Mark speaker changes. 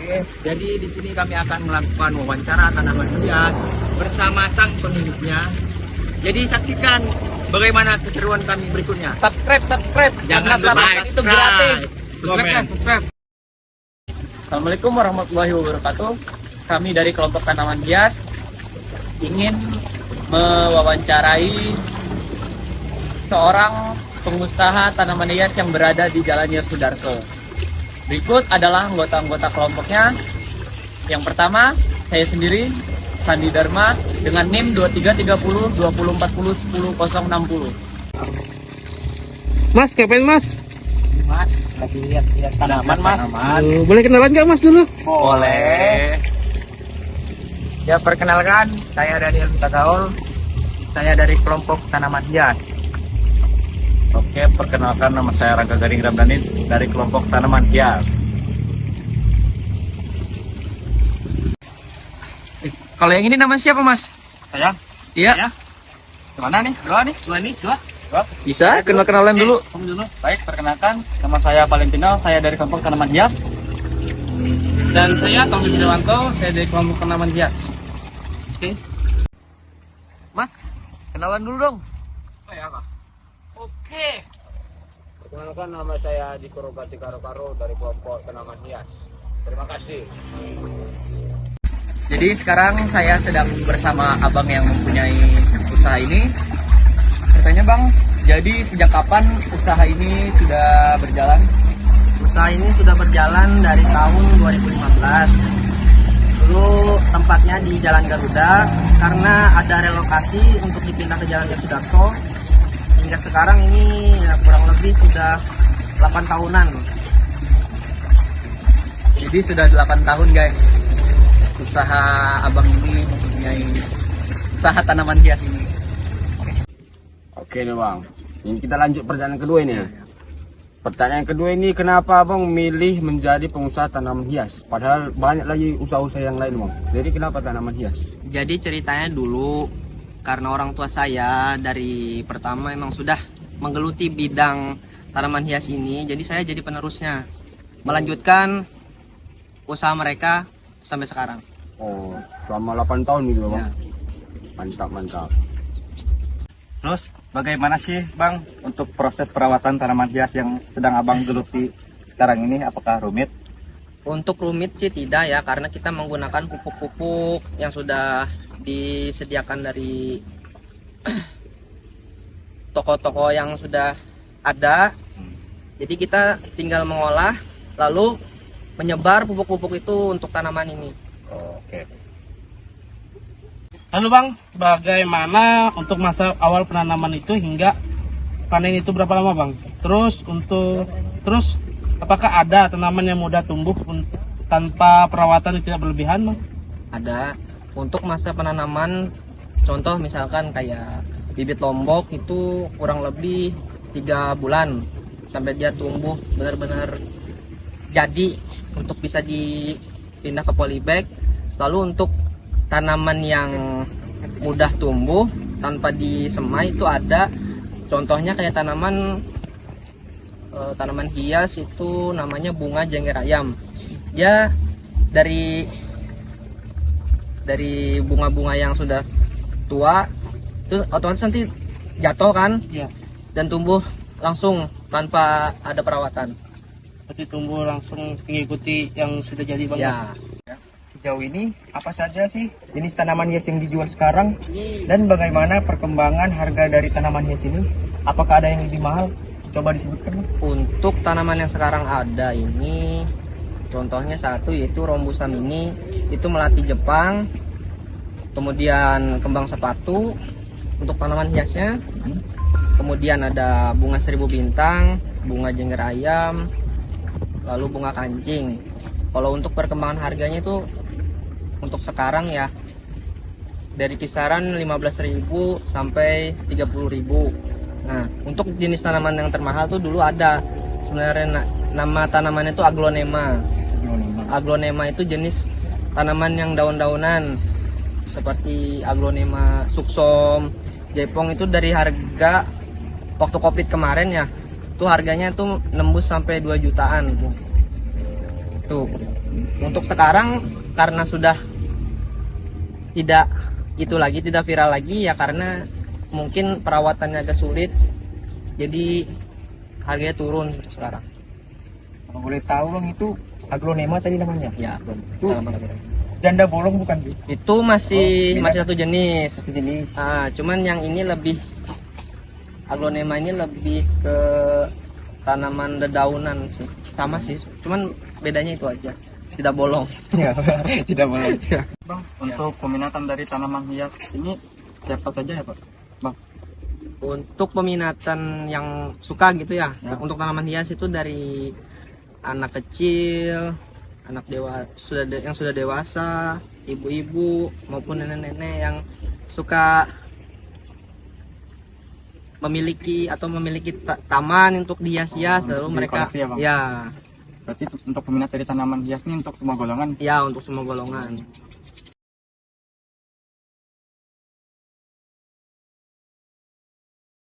Speaker 1: Oke, jadi di sini kami akan melakukan wawancara tanaman hias bersama sang pemiliknya. Jadi saksikan bagaimana keseruan kami berikutnya.
Speaker 2: Subscribe.
Speaker 1: Jangan
Speaker 2: Karena
Speaker 1: lupa
Speaker 2: subscribe itu gratis.
Speaker 1: komen.
Speaker 2: Subscribe.
Speaker 1: Assalamualaikum warahmatullahi wabarakatuh. Kami dari kelompok tanaman hias ingin mewawancarai seorang pengusaha tanaman hias yang berada di Jalan Yosudarso. Berikut adalah anggota-anggota kelompoknya. Yang pertama, saya sendiri, Sandi Dharma, dengan NIM 2330 2040 10060.
Speaker 2: Mas, ngapain Mas?
Speaker 1: Mas, lagi lihat tanaman, Mas.
Speaker 2: Boleh kenalan nggak Mas dulu?
Speaker 1: Boleh. Ya, perkenalkan, saya Daniel Mutagaul. Saya dari kelompok tanaman hias.
Speaker 3: Oke, perkenalkan nama saya Rangga Garing Ramdhani dari kelompok tanaman hias.
Speaker 1: Kalau yang ini nama siapa, Mas?
Speaker 3: Saya?
Speaker 1: Iya.
Speaker 3: Ya.
Speaker 1: Mana nih? Dua nih?
Speaker 3: Dua.
Speaker 1: Bisa kenal-kenalan dulu.
Speaker 3: Kamu dulu. Baik, perkenalkan nama saya Valentino, saya dari kelompok tanaman hias.
Speaker 2: Dan saya Tommy Dewanto, saya dari kelompok tanaman hias.
Speaker 1: Oke. Mas, kenalan dulu dong.
Speaker 2: Saya apa? Oke. Perkenalkan nama saya Diko Robati Karo dari kelompok tanaman hias. Terima kasih.
Speaker 1: Jadi sekarang saya sedang bersama abang yang mempunyai usaha ini. Bertanya bang, jadi sejak kapan usaha ini sudah berjalan?
Speaker 4: Usaha ini sudah berjalan dari tahun 2015. Dulu tempatnya di Jalan Garuda, karena ada relokasi untuk dipindah ke Jalan Yosudarso. Hingga sekarang ini ya, kurang lebih sudah 8 tahunan.
Speaker 1: Jadi sudah 8 tahun guys, usaha abang ini mempunyai usaha tanaman hias ini.
Speaker 5: Oke nih bang, ini kita lanjut pertanyaan kedua ini. Pertanyaan kedua ini, kenapa abang memilih menjadi pengusaha tanaman hias? Padahal banyak lagi usaha-usaha yang lain bang. Jadi kenapa tanaman hias?
Speaker 4: Jadi ceritanya dulu, karena orang tua saya dari pertama emang sudah menggeluti bidang tanaman hias ini. Jadi saya jadi penerusnya, melanjutkan usaha mereka sampai sekarang.
Speaker 5: Oh, selama 8 tahun gitu bang?
Speaker 4: Ya.
Speaker 5: Mantap.
Speaker 3: Terus, bagaimana sih Bang untuk proses perawatan tanaman hias yang sedang Abang geluti sekarang ini? Apakah rumit?
Speaker 4: Untuk rumit sih tidak ya, karena kita menggunakan pupuk-pupuk yang sudah disediakan dari toko-toko yang sudah ada. Jadi kita tinggal mengolah lalu menyebar pupuk-pupuk itu untuk tanaman ini.
Speaker 3: Oke.
Speaker 2: Lalu Bang, bagaimana untuk masa awal penanaman itu hingga panen itu berapa lama Bang? Terus apakah ada tanaman yang mudah tumbuh tanpa perawatan yang tidak berlebihan Bang?
Speaker 4: Ada. Untuk masa penanaman, contoh misalkan kayak bibit lombok itu kurang lebih 3 bulan sampai dia tumbuh benar-benar jadi untuk bisa dipindah ke polybag. Lalu untuk tanaman yang mudah tumbuh tanpa disemai itu ada, contohnya kayak tanaman hias itu namanya bunga jengger ayam. Dia dari bunga-bunga yang sudah tua itu otomatis nanti jatuh kan,
Speaker 2: Iya.
Speaker 4: dan tumbuh langsung tanpa ada perawatan.
Speaker 2: Berarti tumbuh langsung mengikuti yang sudah jadi Bang.
Speaker 4: Ya.
Speaker 1: Sejauh ini apa saja sih jenis tanaman hias yang dijual sekarang dan bagaimana perkembangan harga dari tanaman hias ini? Apakah ada yang lebih mahal? Coba disebutkan.
Speaker 4: Untuk tanaman yang sekarang ada ini, contohnya satu yaitu Rombusa mini, itu melati Jepang, kemudian kembang sepatu untuk tanaman hiasnya, kemudian ada bunga seribu bintang, bunga jengger ayam, lalu bunga kancing. Kalau untuk perkembangan harganya itu untuk sekarang ya dari kisaran 15.000 sampai 30.000. Nah, untuk jenis tanaman yang termahal tuh dulu ada sebenarnya nama tanamannya itu aglonema. Aglonema itu jenis tanaman yang daun-daunan seperti aglonema suksom, jaipong. Itu dari harga waktu Covid kemarin ya, tuh harganya tuh nembus sampai 2 jutaan. itu. Untuk sekarang karena sudah tidak itu lagi, tidak viral lagi ya, karena mungkin perawatannya agak sulit, jadi harganya turun untuk sekarang.
Speaker 3: Kalau boleh tahu bang, itu aglonema tadi namanya?
Speaker 4: Ya, belum.
Speaker 3: Itu janda bolong bukan sih?
Speaker 4: Itu masih
Speaker 3: beda.
Speaker 4: masih satu jenis.
Speaker 3: Satu jenis.
Speaker 4: Cuman yang ini lebih, aglonema ini lebih ke tanaman dedaunan sih, sama sih, cuman bedanya itu aja, tidak bolong.
Speaker 3: Ya, tidak bolong.
Speaker 6: Bang, untuk peminatan dari tanaman hias ini siapa saja ya Pak? Bang,
Speaker 4: Untuk peminatan yang suka gitu ya, untuk tanaman hias itu dari anak kecil, anak yang sudah dewasa, ibu-ibu maupun nenek-nenek yang suka memiliki taman untuk dihias-hias, lalu
Speaker 6: untuk
Speaker 4: mereka
Speaker 6: dikoleksi ya, Bang?
Speaker 4: ya
Speaker 6: berarti untuk peminat dari tanaman hias ini untuk semua golongan.
Speaker 4: ya untuk semua golongan.